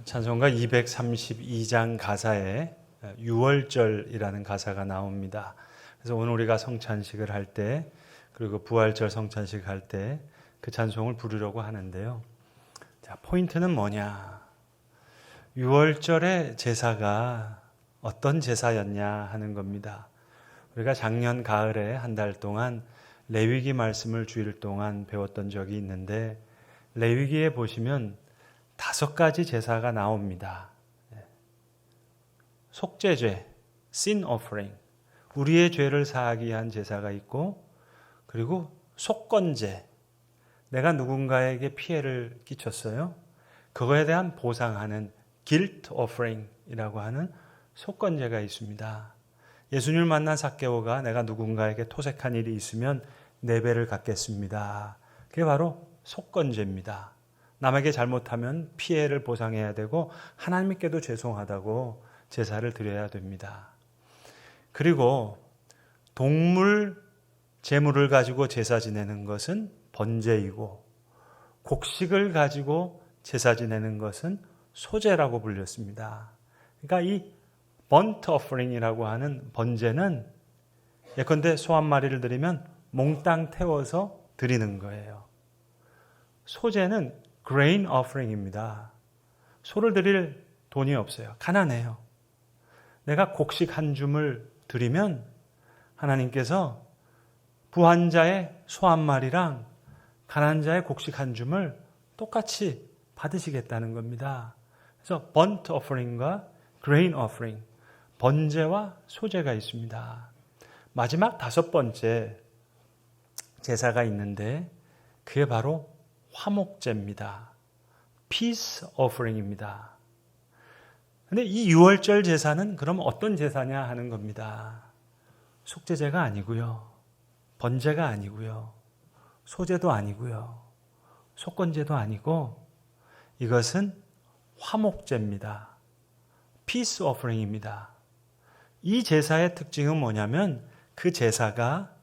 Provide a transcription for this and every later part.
찬송가 232장 가사에 6월절이라는 가사가 나옵니다. 그래서 오늘 우리가 성찬식을 할 때, 그리고 부활절 성찬식 할 때 그 찬송을 부르려고 하는데요. 자, 포인트는 뭐냐? 6월절의 제사가 어떤 제사였냐 하는 겁니다. 우리가 작년 가을에 한 달 동안 레위기 말씀을 주일 동안 배웠던 적이 있는데, 레위기에 보시면 5가지 제사가 나옵니다. 속죄죄, sin offering, 우리의 죄를 사하기 위한 제사가 있고, 그리고 속건제, 내가 누군가에게 피해를 끼쳤어요. 그거에 대한 보상하는 guilt offering이라고 하는 속건제가 있습니다. 예수님을 만난 삭개오가 내가 누군가에게 토색한 일이 있으면 4배를 갚겠습니다. 그게 바로 속건제입니다. 남에게 잘못하면 피해를 보상해야 되고 하나님께도 죄송하다고 제사를 드려야 됩니다. 그리고 동물 제물을 가지고 제사 지내는 것은 번제이고, 곡식을 가지고 제사 지내는 것은 소제라고 불렸습니다. 그러니까 이 burnt offering이라고 하는 번제는 예컨대 소 한 마리를 드리면 몽땅 태워서 드리는 거예요. 소제는 grain offering입니다. 소를 드릴 돈이 없어요. 가난해요. 내가 곡식 한 줌을 드리면 하나님께서 부한 자의 소 한 마리랑 가난한 자의 곡식 한 줌을 똑같이 받으시겠다는 겁니다. 그래서 burnt offering과 grain offering, 번제와 소제가 있습니다. 마지막 5번째 제사가 있는데 그게 바로 화목제입니다. peace offering입니다. 근데 이 6월절 제사는 그럼 어떤 제사냐 하는 겁니다. 속죄제가 아니고요. 번제가 아니고요. 소제도 아니고요. 속건제도 아니고 이것은 화목제입니다. peace offering입니다. 이 제사의 특징은 뭐냐면 그 제사가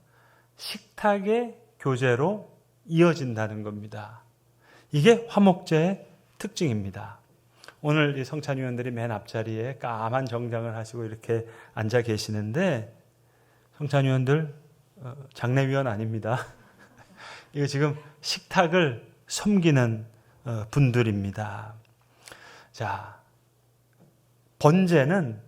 식탁의 교제로 이어진다는 겁니다. 이게 화목제의 특징입니다. 오늘 이 성찬위원들이 맨 앞자리에 까만 정장을 하시고 이렇게 앉아 계시는데, 성찬위원들 장례위원 아닙니다. 이거 지금 식탁을 섬기는 분들입니다. 자, 번제는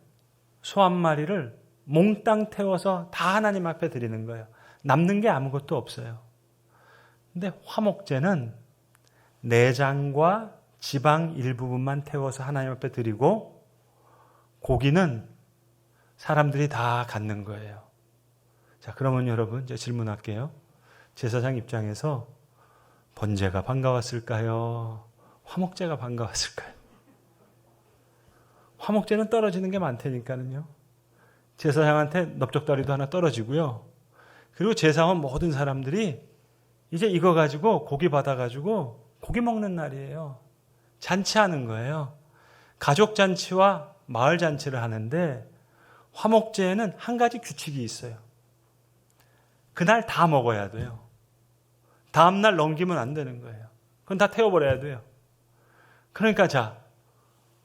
소 한 마리를 몽땅 태워서 다 하나님 앞에 드리는 거예요. 남는 게 아무것도 없어요. 근데 화목제는 내장과 지방 일부분만 태워서 하나님 앞에 드리고, 고기는 사람들이 다 갖는 거예요. 자, 그러면 여러분, 이제 질문할게요. 제사장 입장에서 번제가 반가웠을까요? 화목제가 반가웠을까요? 화목제는 떨어지는 게 많다니까요. 제사장한테 넓적다리도 하나 떨어지고요. 그리고 제사원 모든 사람들이 이제 이거 가지고 고기 받아가지고 고기 먹는 날이에요. 잔치하는 거예요. 가족 잔치와 마을 잔치를 하는데, 화목제에는 한 가지 규칙이 있어요. 그날 다 먹어야 돼요. 다음날 넘기면 안 되는 거예요. 그건 다 태워버려야 돼요. 그러니까 자,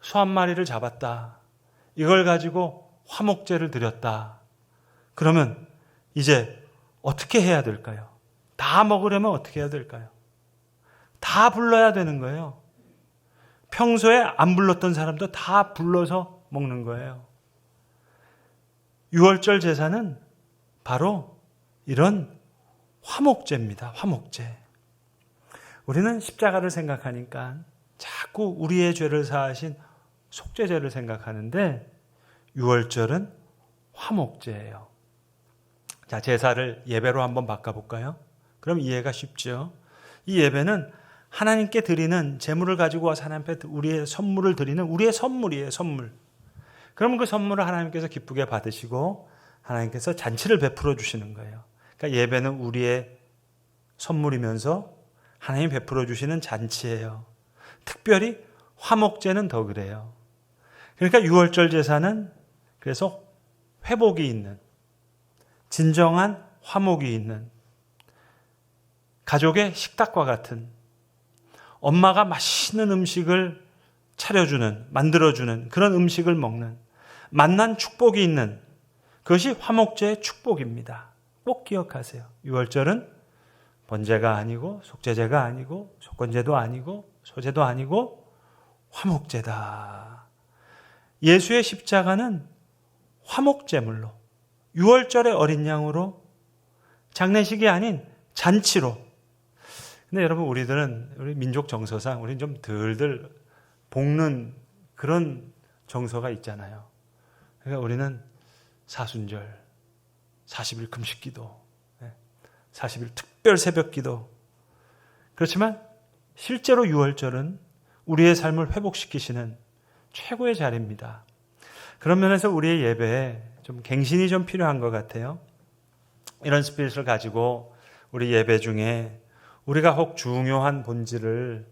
소 한 마리를 잡았다. 이걸 가지고 화목제를 드렸다. 그러면 이제 어떻게 해야 될까요? 다 먹으려면 어떻게 해야 될까요? 다 불러야 되는 거예요. 평소에 안 불렀던 사람도 다 불러서 먹는 거예요. 6월절 제사는 바로 이런 화목제입니다. 화목제. 우리는 십자가를 생각하니까 자꾸 우리의 죄를 사하신 속죄제를 생각하는데, 6월절은 화목제예요. 자, 제사를 예배로 한번 바꿔볼까요? 그럼 이해가 쉽죠? 이 예배는 하나님께 드리는 제물을 가지고 와서 하나님 앞에 우리의 선물을 드리는 우리의 선물이에요. 선물. 그러면 그 선물을 하나님께서 기쁘게 받으시고 하나님께서 잔치를 베풀어 주시는 거예요. 그러니까 예배는 우리의 선물이면서 하나님이 베풀어 주시는 잔치예요. 특별히 화목제는 더 그래요. 그러니까 6월절 제사는 그래서 회복이 있는, 진정한 화목이 있는, 가족의 식탁과 같은, 엄마가 맛있는 음식을 차려주는, 만들어주는 그런 음식을 먹는 만난 축복이 있는 그것이 화목제의 축복입니다. 꼭 기억하세요. 유월절은 번제가 아니고 속죄제가 아니고 속건제도 아니고 소제도 아니고 화목제다. 예수의 십자가는 화목제물로 유월절의 어린 양으로 장례식이 아닌 잔치로. 근데 여러분 우리 민족 정서상 우리는 좀 덜덜 볶는 그런 정서가 있잖아요. 그러니까 우리는 사순절, 40일 금식기도, 40일 특별 새벽기도. 그렇지만 실제로 유월절은 우리의 삶을 회복시키시는 최고의 자리입니다. 그런 면에서 우리의 예배에 좀 갱신이 좀 필요한 것 같아요. 이런 스피릿을 가지고 우리 예배 중에 우리가 혹 중요한 본질을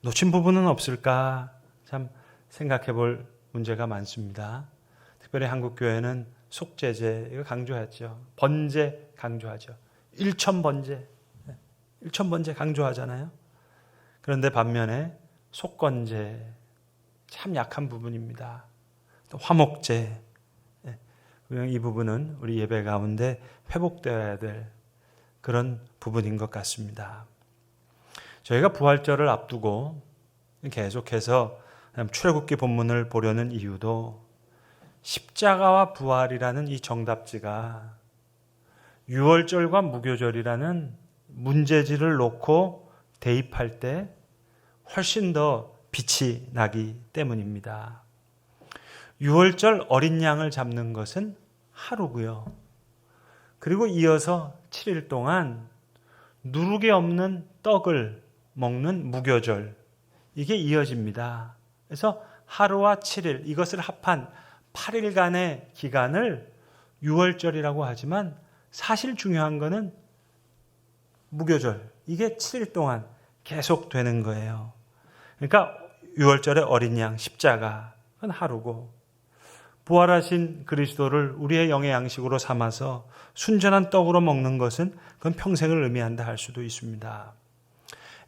놓친 부분은 없을까 참 생각해 볼 문제가 많습니다. 특별히 한국교회는 속죄제 이거 강조하죠. 번제 강조하죠. 일천번제 강조하잖아요. 그런데 반면에 속건제 참 약한 부분입니다. 또 화목제 이 부분은 우리 예배 가운데 회복되어야 될 그런 부분인 것 같습니다. 저희가 부활절을 앞두고 계속해서 출애굽기 본문을 보려는 이유도 십자가와 부활이라는 이 정답지가 유월절과 무교절이라는 문제지를 놓고 대입할 때 훨씬 더 빛이 나기 때문입니다. 유월절 어린 양을 잡는 것은 하루고요. 그리고 이어서 7일 동안 누룩이 없는 떡을 먹는 무교절, 이게 이어집니다. 그래서 하루와 7일, 이것을 합한 8일간의 기간을 유월절이라고 하지만 사실 중요한 것은 무교절, 이게 7일 동안 계속 되는 거예요. 그러니까 유월절의 어린 양 십자가, 그건 하루고 부활하신 그리스도를 우리의 영의 양식으로 삼아서 순전한 떡으로 먹는 것은 그건 평생을 의미한다 할 수도 있습니다.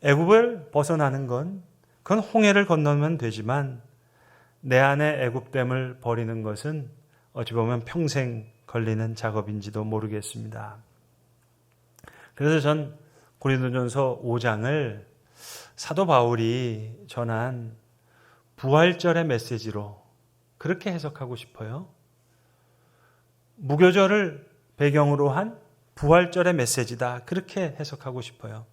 애굽을 벗어나는 건 그건 홍해를 건너면 되지만 내 안에 애굽됨을 버리는 것은 어찌 보면 평생 걸리는 작업인지도 모르겠습니다. 그래서 전 고린도전서 5장을 사도 바울이 전한 부활절의 메시지로 그렇게 해석하고 싶어요. 무교절을 배경으로 한 부활절의 메시지다. 그렇게 해석하고 싶어요.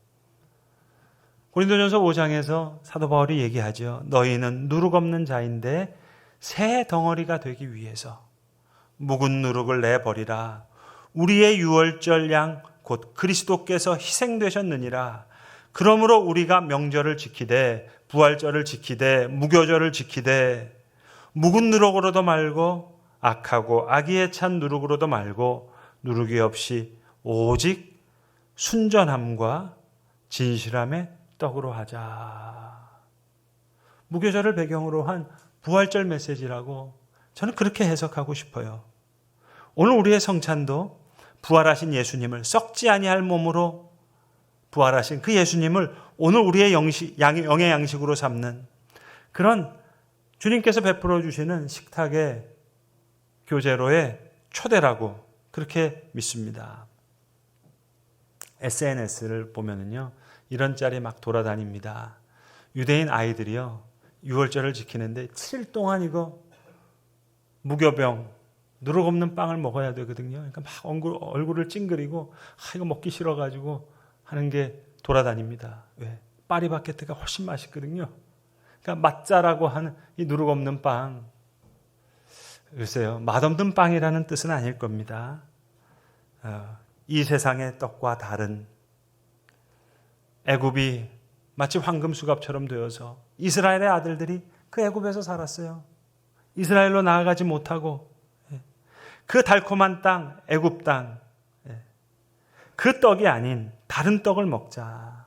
고린도전서 5장에서 사도 바울이 얘기하죠. 너희는 누룩 없는 자인데 새 덩어리가 되기 위해서 묵은 누룩을 내버리라. 우리의 유월절 양 곧 그리스도께서 희생되셨느니라. 그러므로 우리가 명절을 지키되 부활절을 지키되 무교절을 지키되 묵은 누룩으로도 말고 악하고 악의에 찬 누룩으로도 말고 누룩이 없이 오직 순전함과 진실함의 떡으로 하자. 무교절을 배경으로 한 부활절 메시지라고 저는 그렇게 해석하고 싶어요. 오늘 우리의 성찬도 부활하신 예수님을 썩지 아니할 몸으로 부활하신 그 예수님을 오늘 우리의 영의 양식으로 삼는 그런 주님께서 베풀어 주시는 식탁의 교제로의 초대라고 그렇게 믿습니다. SNS를 보면은요, 이런 짤이 막 돌아다닙니다. 유대인 아이들이요, 유월절을 지키는데 7일 동안 이거 무교병, 누룩 없는 빵을 먹어야 되거든요. 그러니까 막 얼굴을 찡그리고 이거 먹기 싫어가지고 하는 게 돌아다닙니다. 왜? 파리바게뜨가 훨씬 맛있거든요. 그러니까 맛자라고 하는 이 누룩 없는 빵. 글쎄요, 맛없는 빵이라는 뜻은 아닐 겁니다. 이 세상의 떡과 다른 애굽이 마치 황금수갑처럼 되어서 이스라엘의 아들들이 그 애굽에서 살았어요. 이스라엘로 나아가지 못하고 그 달콤한 땅, 애굽 땅, 그 떡이 아닌 다른 떡을 먹자.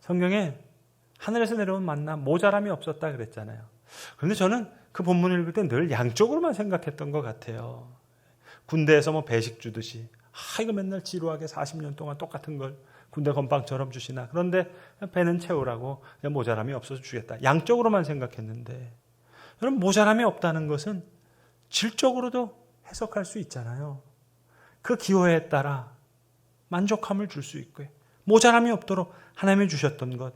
성경에 하늘에서 내려온 만나 모자람이 없었다 그랬잖아요. 그런데 저는 그 본문 읽을 때 늘 양쪽으로만 생각했던 것 같아요. 군대에서 배식 주듯이 이거 맨날 지루하게 40년 동안 똑같은 걸 군대 건빵처럼 주시나. 그런데 배는 채우라고 그냥 모자람이 없어서 주겠다. 양적으로만 생각했는데 여러분 모자람이 없다는 것은 질적으로도 해석할 수 있잖아요. 그 기호에 따라 만족함을 줄 수 있고요. 모자람이 없도록 하나님이 주셨던 것.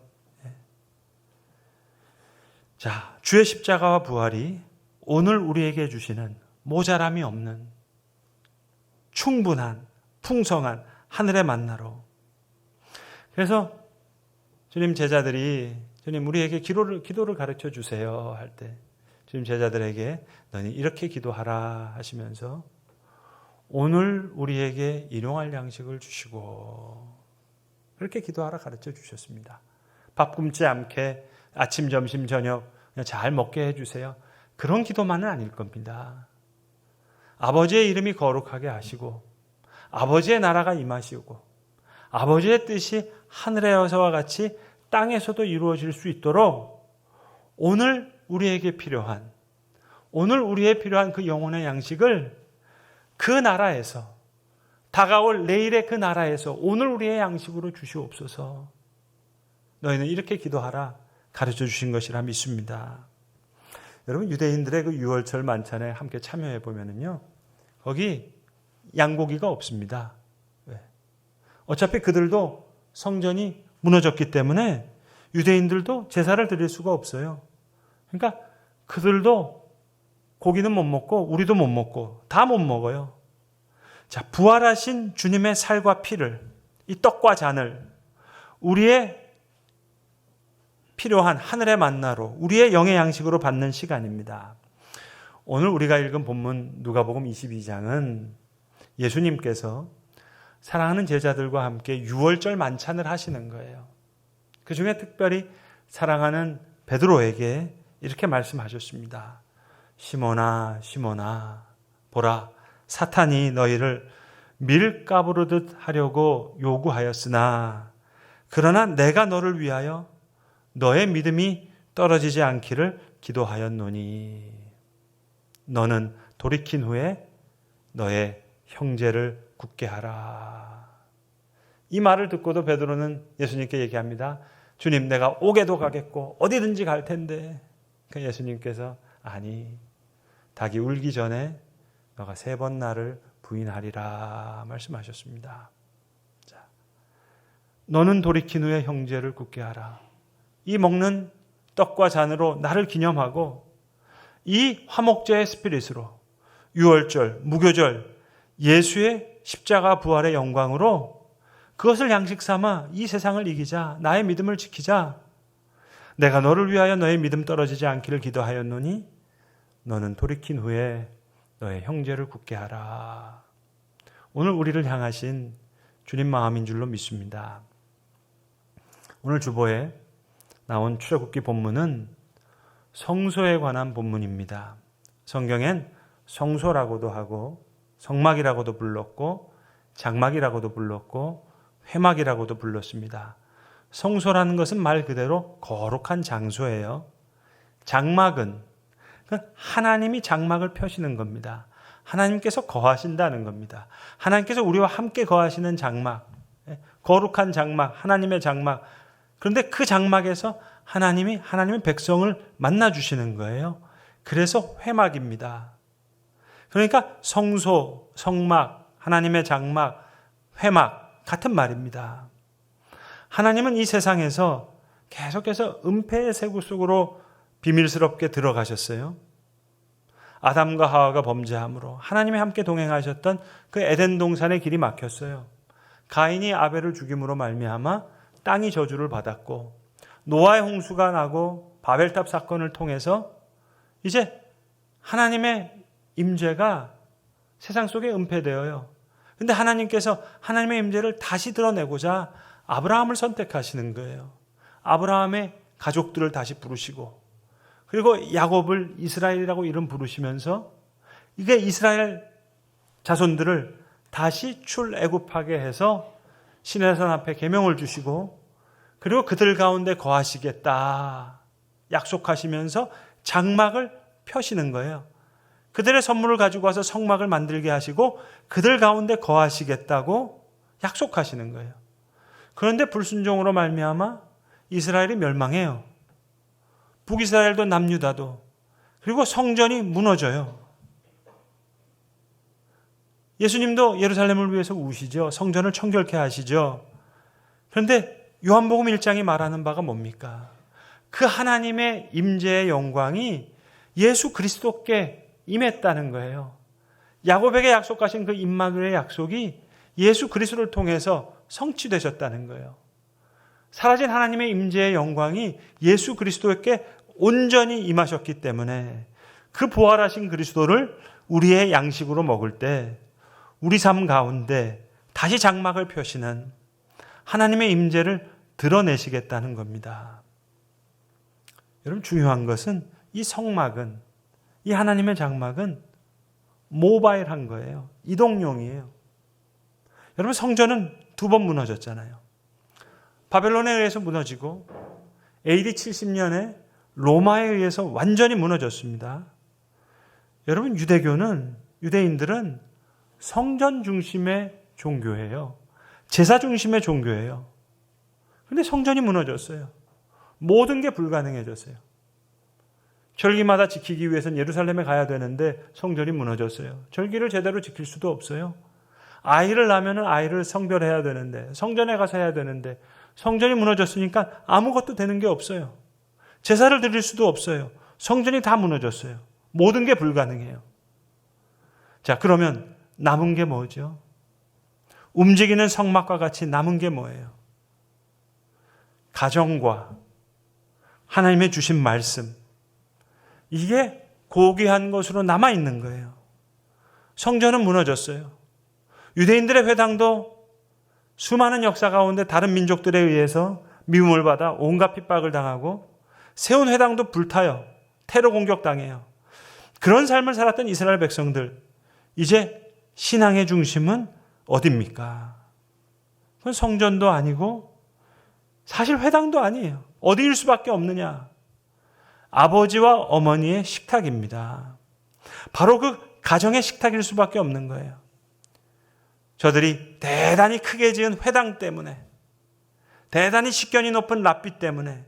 자, 주의 십자가와 부활이 오늘 우리에게 주시는 모자람이 없는 충분한 풍성한 하늘의 만나로. 그래서 주님 제자들이 주님 우리에게 기도를 가르쳐 주세요 할 때 주님 제자들에게 너희 이렇게 기도하라 하시면서 오늘 우리에게 일용할 양식을 주시고 그렇게 기도하라 가르쳐 주셨습니다. 밥 굶지 않게 아침, 점심, 저녁 그냥 잘 먹게 해주세요. 그런 기도만은 아닐 겁니다. 아버지의 이름이 거룩하게 하시고 아버지의 나라가 임하시고 아버지의 뜻이 하늘에서와 같이 땅에서도 이루어질 수 있도록 오늘 우리에게 필요한 그 영혼의 양식을 그 나라에서 다가올 내일의 그 나라에서 오늘 우리의 양식으로 주시옵소서. 너희는 이렇게 기도하라 가르쳐 주신 것이라 믿습니다. 여러분 유대인들의 그 유월절 만찬에 함께 참여해 보면은요 거기 양고기가 없습니다. 왜? 어차피 그들도 성전이 무너졌기 때문에 유대인들도 제사를 드릴 수가 없어요. 그러니까 그들도 고기는 못 먹고 우리도 못 먹고 다 못 먹어요. 자, 부활하신 주님의 살과 피를 이 떡과 잔을 우리의 필요한 하늘의 만나로 우리의 영의 양식으로 받는 시간입니다. 오늘 우리가 읽은 본문 누가복음 22장은 예수님께서 사랑하는 제자들과 함께 유월절 만찬을 하시는 거예요. 그 중에 특별히 사랑하는 베드로에게 이렇게 말씀하셨습니다. 시몬아 시몬아 보라 사탄이 너희를 밀가부르듯 하려고 요구하였으나 그러나 내가 너를 위하여 너의 믿음이 떨어지지 않기를 기도하였노니 너는 돌이킨 후에 너의 형제를 굳게 하라. 이 말을 듣고도 베드로는 예수님께 얘기합니다. 주님 내가 옥에도 가겠고 어디든지 갈 텐데. 그러니까 예수님께서 아니 닭이 울기 전에 너가 3번 나를 부인하리라 말씀하셨습니다. 자, 너는 돌이킨 후에 형제를 굳게 하라. 이 먹는 떡과 잔으로 나를 기념하고 이 화목제의 스피릿으로 유월절, 무교절, 예수의 십자가 부활의 영광으로 그것을 양식 삼아 이 세상을 이기자. 나의 믿음을 지키자. 내가 너를 위하여 너의 믿음 떨어지지 않기를 기도하였노니 너는 돌이킨 후에 너의 형제를 굳게 하라. 오늘 우리를 향하신 주님 마음인 줄로 믿습니다. 오늘 주보에 나온 출애굽기 본문은 성소에 관한 본문입니다. 성경엔 성소라고도 하고 성막이라고도 불렀고 장막이라고도 불렀고 회막이라고도 불렀습니다. 성소라는 것은 말 그대로 거룩한 장소예요. 장막은 하나님이 장막을 펴시는 겁니다. 하나님께서 거하신다는 겁니다. 하나님께서 우리와 함께 거하시는 장막, 거룩한 장막, 하나님의 장막. 그런데 그 장막에서 하나님이 하나님의 백성을 만나주시는 거예요. 그래서 회막입니다. 그러니까 성소, 성막, 하나님의 장막, 회막 같은 말입니다. 하나님은 이 세상에서 계속해서 은폐의 세구 속으로 비밀스럽게 들어가셨어요. 아담과 하와가 범죄함으로 하나님이 함께 동행하셨던 그 에덴 동산의 길이 막혔어요. 가인이 아벨을 죽임으로 말미암아 땅이 저주를 받았고 노아의 홍수가 나고 바벨탑 사건을 통해서 이제 하나님의 임재가 세상 속에 은폐되어요. 그런데 하나님께서 하나님의 임재를 다시 드러내고자 아브라함을 선택하시는 거예요. 아브라함의 가족들을 다시 부르시고 그리고 야곱을 이스라엘이라고 이름 부르시면서 이게 이스라엘 자손들을 다시 출애굽하게 해서 시내산 앞에 계명을 주시고 그리고 그들 가운데 거하시겠다 약속하시면서 장막을 펴시는 거예요. 그들의 선물을 가지고 와서 성막을 만들게 하시고 그들 가운데 거하시겠다고 약속하시는 거예요. 그런데 불순종으로 말미암아 이스라엘이 멸망해요. 북이스라엘도 남유다도. 그리고 성전이 무너져요. 예수님도 예루살렘을 위해서 우시죠. 성전을 청결케 하시죠. 그런데 요한복음 1장이 말하는 바가 뭡니까? 그 하나님의 임재의 영광이 예수 그리스도께 임했다는 거예요. 야곱에게 약속하신 그 임마누엘의 약속이 예수 그리스도를 통해서 성취되셨다는 거예요. 사라진 하나님의 임재의 영광이 예수 그리스도께 온전히 임하셨기 때문에 그 부활하신 그리스도를 우리의 양식으로 먹을 때 우리 삶 가운데 다시 장막을 펴시는 하나님의 임재를 드러내시겠다는 겁니다. 여러분, 중요한 것은 이 성막은, 이 하나님의 장막은 모바일한 거예요. 이동용이에요. 여러분, 성전은 2번 무너졌잖아요. 바벨론에 의해서 무너지고 AD 70년에 로마에 의해서 완전히 무너졌습니다. 여러분, 유대인들은 성전 중심의 종교예요. 제사 중심의 종교예요. 그런데 성전이 무너졌어요. 모든 게 불가능해졌어요. 절기마다 지키기 위해서는 예루살렘에 가야 되는데 성전이 무너졌어요. 절기를 제대로 지킬 수도 없어요. 아이를 낳으면 아이를 성별해야 되는데, 성전에 가서 해야 되는데 성전이 무너졌으니까 아무것도 되는 게 없어요. 제사를 드릴 수도 없어요. 성전이 다 무너졌어요. 모든 게 불가능해요. 자, 그러면 남은 게 뭐죠? 움직이는 성막과 같이 남은 게 뭐예요? 가정과 하나님의 주신 말씀, 이게 고귀한 것으로 남아있는 거예요. 성전은 무너졌어요. 유대인들의 회당도 수많은 역사 가운데 다른 민족들에 의해서 미움을 받아 온갖 핍박을 당하고 세운 회당도 불타요. 테러 공격당해요. 그런 삶을 살았던 이스라엘 백성들, 이제 신앙의 중심은 어디입니까? 그건 성전도 아니고 사실 회당도 아니에요. 어디일 수밖에 없느냐? 아버지와 어머니의 식탁입니다. 바로 그 가정의 식탁일 수밖에 없는 거예요. 저들이 대단히 크게 지은 회당 때문에, 대단히 식견이 높은 랍비 때문에,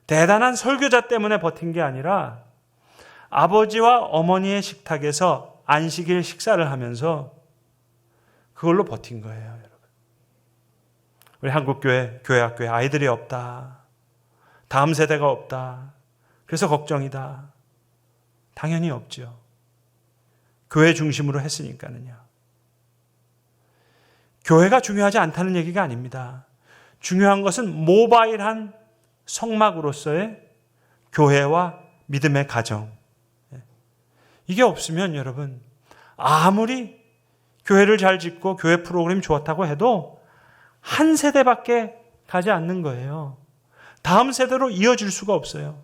대단한 설교자 때문에 버틴 게 아니라 아버지와 어머니의 식탁에서 안식일 식사를 하면서 그걸로 버틴 거예요, 여러분. 우리 한국교회, 교회학교에 아이들이 없다. 다음 세대가 없다. 그래서 걱정이다. 당연히 없죠. 교회 중심으로 했으니까는요. 교회가 중요하지 않다는 얘기가 아닙니다. 중요한 것은 모바일한 성막으로서의 교회와 믿음의 가정. 이게 없으면 여러분, 아무리 교회를 잘 짓고 교회 프로그램이 좋았다고 해도 한 세대밖에 가지 않는 거예요. 다음 세대로 이어질 수가 없어요.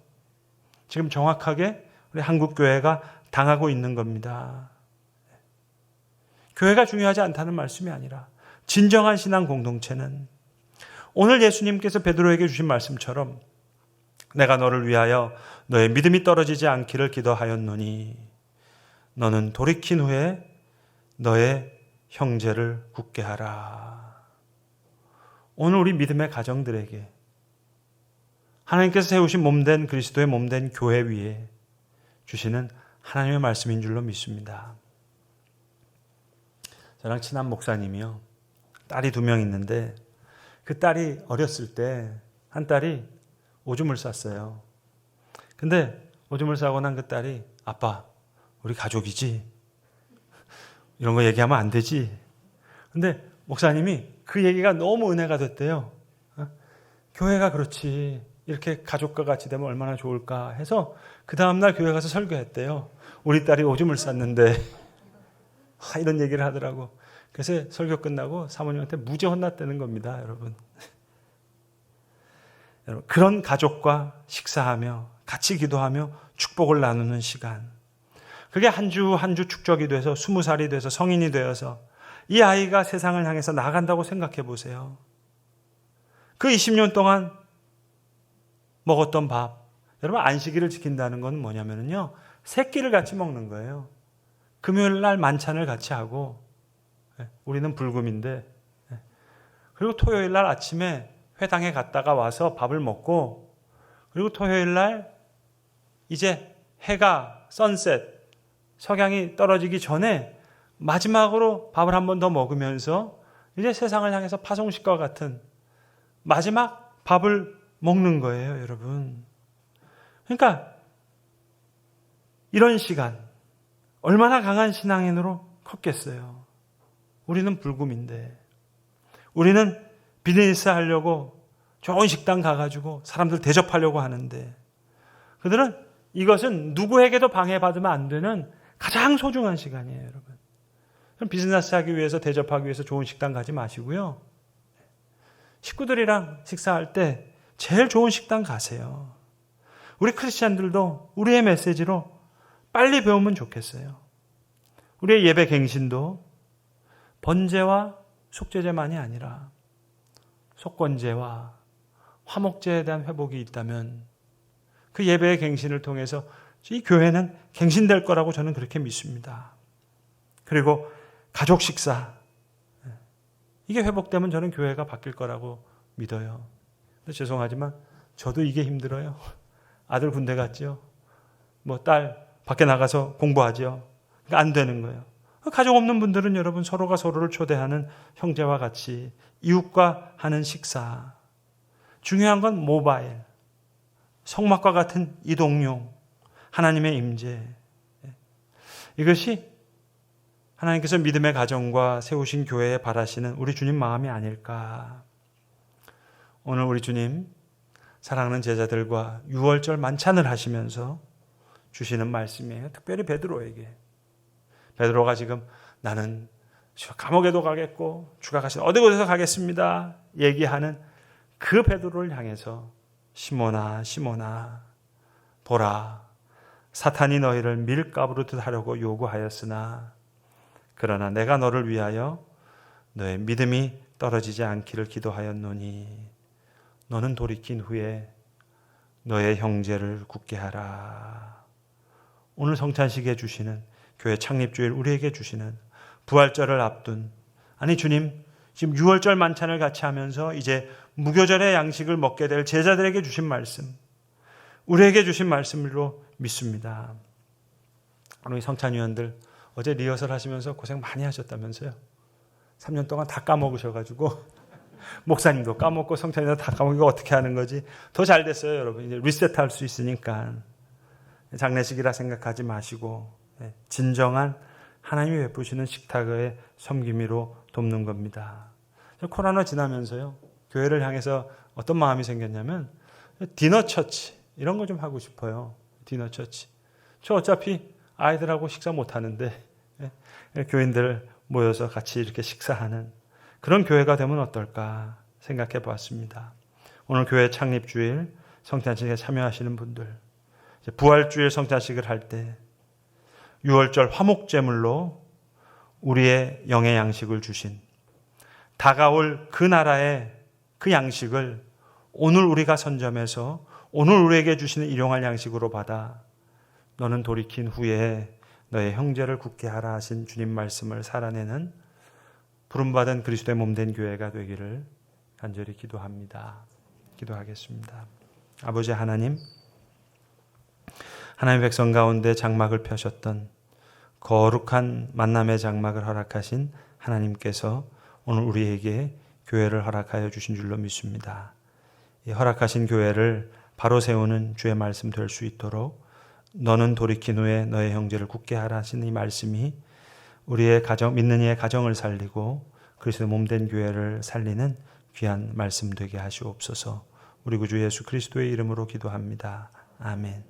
지금 정확하게 우리 한국교회가 당하고 있는 겁니다. 교회가 중요하지 않다는 말씀이 아니라 진정한 신앙 공동체는 오늘 예수님께서 베드로에게 주신 말씀처럼 내가 너를 위하여 너의 믿음이 떨어지지 않기를 기도하였노니 너는 돌이킨 후에 너의 형제를 굳게 하라. 오늘 우리 믿음의 가정들에게 하나님께서 세우신 몸된 그리스도의 몸된 교회 위에 주시는 하나님의 말씀인 줄로 믿습니다. 저랑 친한 목사님이요. 딸이 2명 있는데 그 딸이 어렸을 때 한 딸이 오줌을 쌌어요. 근데 오줌을 싸고 난 그 딸이 아빠, 우리 가족이지? 이런 거 얘기하면 안 되지? 근데 목사님이 그 얘기가 너무 은혜가 됐대요. 교회가 그렇지. 이렇게 가족과 같이 되면 얼마나 좋을까 해서 그 다음날 교회 가서 설교했대요. 우리 딸이 오줌을 쌌는데 이런 얘기를 하더라고. 그래서 설교 끝나고 사모님한테 무지 혼났다는 겁니다, 여러분. 여러분, 그런 가족과 식사하며 같이 기도하며 축복을 나누는 시간. 그게 한 주 한 주 축적이 돼서 20살이 돼서 성인이 되어서 이 아이가 세상을 향해서 나간다고 생각해 보세요. 그 20년 동안 먹었던 밥. 여러분, 안식일을 지킨다는 건 뭐냐면요. 세 끼를 같이 먹는 거예요. 금요일 날 만찬을 같이 하고, 우리는 불금인데, 그리고 토요일 날 아침에 회당에 갔다가 와서 밥을 먹고, 그리고 토요일 날 이제 해가 선셋, 석양이 떨어지기 전에 마지막으로 밥을 한 번 더 먹으면서 이제 세상을 향해서 파송식과 같은 마지막 밥을 먹는 거예요, 여러분. 그러니까 이런 시간, 얼마나 강한 신앙인으로 컸겠어요. 우리는 불금인데, 우리는 비즈니스 하려고 좋은 식당 가가지고 사람들 대접하려고 하는데, 그들은 이것은 누구에게도 방해받으면 안 되는 가장 소중한 시간이에요, 여러분. 그럼 비즈니스 하기 위해서, 대접하기 위해서 좋은 식당 가지 마시고요. 식구들이랑 식사할 때 제일 좋은 식당 가세요. 우리 크리스찬들도 우리의 메시지로 빨리 배우면 좋겠어요. 우리의 예배 갱신도 번제와 속죄제만이 아니라 속건제와 화목제에 대한 회복이 있다면 그 예배의 갱신을 통해서 이 교회는 갱신될 거라고 저는 그렇게 믿습니다. 그리고 가족 식사, 이게 회복되면 저는 교회가 바뀔 거라고 믿어요. 근데 죄송하지만 저도 이게 힘들어요. 아들 군대 갔죠. 딸 밖에 나가서 공부하죠. 그러니까 안 되는 거예요. 가족 없는 분들은 여러분 서로가 서로를 초대하는 형제와 같이 이웃과 하는 식사. 중요한 건 모바일, 성막과 같은 이동용, 하나님의 임재. 이것이 하나님께서 믿음의 가정과 세우신 교회에 바라시는 우리 주님 마음이 아닐까. 오늘 우리 주님 사랑하는 제자들과 유월절 만찬을 하시면서 주시는 말씀이에요. 특별히 베드로에게. 베드로가 지금 나는 감옥에도 가겠고 주가 가시는 어디곳에서 가겠습니다 얘기하는 그 베드로를 향해서 시몬아 시몬아 보라, 사탄이 너희를 밀가부르듯 하려고 요구하였으나 그러나 내가 너를 위하여 너의 믿음이 떨어지지 않기를 기도하였노니 너는 돌이킨 후에 너의 형제를 굳게 하라. 오늘 성찬식에 주시는, 교회 창립주일 우리에게 주시는, 부활절을 앞둔, 아니 주님 지금 유월절 만찬을 같이 하면서 이제 무교절의 양식을 먹게 될 제자들에게 주신 말씀, 우리에게 주신 말씀으로 믿습니다. 우리 성찬위원들 어제 리허설 하시면서 고생 많이 하셨다면서요. 3년 동안 다 까먹으셔가지고 목사님도 까먹고 성찬위도 다 까먹고 어떻게 하는 거지. 더 잘 됐어요, 여러분. 이제 리셋할 수 있으니까 장례식이라 생각하지 마시고 진정한 하나님이 베푸시는 식탁의 섬김이로 돕는 겁니다. 코로나 지나면서요, 교회를 향해서 어떤 마음이 생겼냐면 디너 처치 이런 거 좀 하고 싶어요. 디너 처치. 저 어차피 아이들하고 식사 못 하는데 교인들 모여서 같이 이렇게 식사하는 그런 교회가 되면 어떨까 생각해 보았습니다. 오늘 교회 창립주일 성찬식에 참여하시는 분들, 부활주일 성찬식을 할 때 유월절 화목제물로 우리의 영의 양식을 주신, 다가올 그 나라의 그 양식을 오늘 우리가 선점해서 오늘 우리에게 주시는 일용할 양식으로 받아 너는 돌이킨 후에 너의 형제를 굳게 하라 하신 주님 말씀을 살아내는 부름받은 그리스도의 몸된 교회가 되기를 간절히 기도합니다. 기도하겠습니다. 아버지 하나님, 하나님의 백성 가운데 장막을 펴셨던 거룩한 만남의 장막을 허락하신 하나님께서 오늘 우리에게 교회를 허락하여 주신 줄로 믿습니다. 이 허락하신 교회를 바로 세우는 주의 말씀 될 수 있도록 너는 돌이킨 후에 너의 형제를 굳게 하라 하신 이 말씀이 우리의 가정, 믿는 이의 가정을 살리고 그리스도의 몸된 교회를 살리는 귀한 말씀 되게 하시옵소서. 우리 구주 예수 그리스도의 이름으로 기도합니다. 아멘.